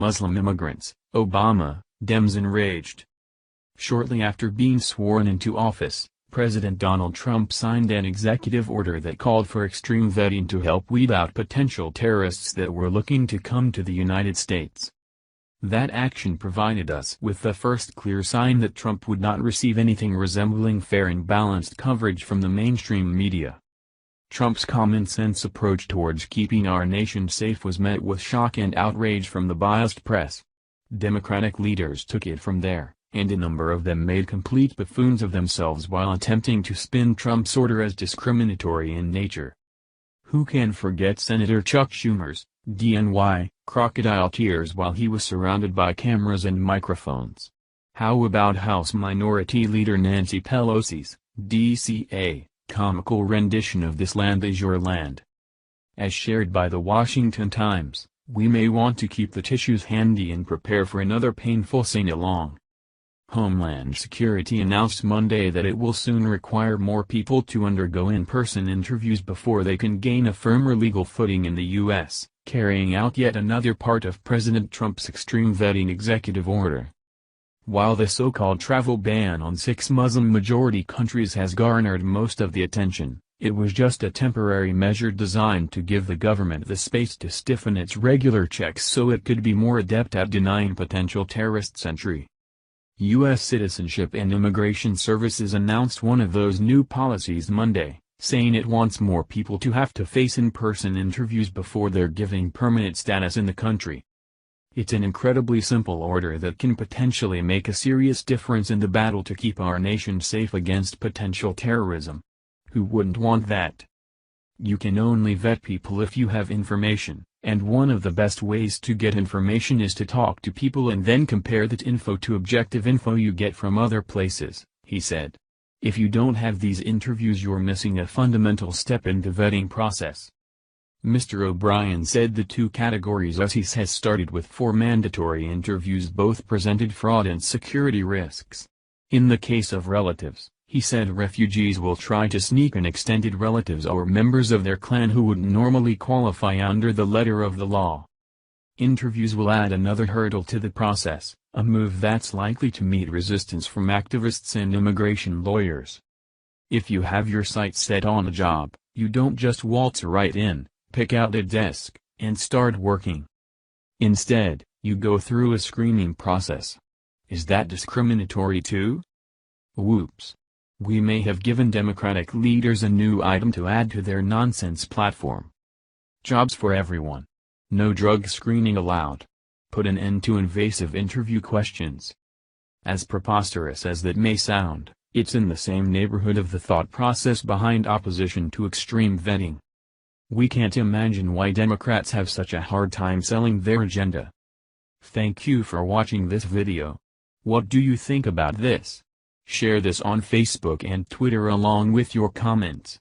Muslim immigrants, Obama, Dems enraged. Shortly after being sworn into office, President Donald Trump signed an executive order that called for extreme vetting to help weed out potential terrorists that were looking to come to the United States. That action provided us with the first clear sign that Trump would not receive anything resembling fair and balanced coverage from the mainstream media. Trump's common-sense approach towards keeping our nation safe was met with shock and outrage from the biased press. Democratic leaders took it from there, and a number of them made complete buffoons of themselves while attempting to spin Trump's order as discriminatory in nature. Who can forget Senator Chuck Schumer's DNY crocodile tears while he was surrounded by cameras and microphones? How about House Minority Leader Nancy Pelosi's DCA comical rendition of "This Land Is Your Land"? As shared by the Washington Times, we may want to keep the tissues handy and prepare for another painful sing-along. Homeland Security announced Monday that it will soon require more people to undergo in-person interviews before they can gain a firmer legal footing in the U.S., carrying out yet another part of President Trump's extreme vetting executive order. While the so-called travel ban on 6 Muslim-majority countries has garnered most of the attention, it was just a temporary measure designed to give the government the space to stiffen its regular checks so it could be more adept at denying potential terrorists entry. U.S. Citizenship and Immigration Services announced one of those new policies Monday, saying it wants more people to have to face in-person interviews before they're given permanent status in the country. It's an incredibly simple order that can potentially make a serious difference in the battle to keep our nation safe against potential terrorism. Who wouldn't want that? You can only vet people if you have information, and one of the best ways to get information is to talk to people and then compare that info to objective info you get from other places, he said. If you don't have these interviews, you're missing a fundamental step in the vetting process. Mr. O'Brien said the 2 categories he has started with 4 mandatory interviews both presented fraud and security risks. In the case of relatives, he said refugees will try to sneak in extended relatives or members of their clan who wouldn't normally qualify under the letter of the law. Interviews will add another hurdle to the process, a move that's likely to meet resistance from activists and immigration lawyers. If you have your sights set on a job, you don't just waltz right in, pick out a desk, and start working. Instead, you go through a screening process. Is that discriminatory too? Whoops. We may have given Democratic leaders a new item to add to their nonsense platform. Jobs for everyone. No drug screening allowed. Put an end to invasive interview questions. As preposterous as that may sound, it's in the same neighborhood of the thought process behind opposition to extreme vetting. We can't imagine why Democrats have such a hard time selling their agenda. Thank you for watching this video. What do you think about this? Share this on Facebook and Twitter along with your comments.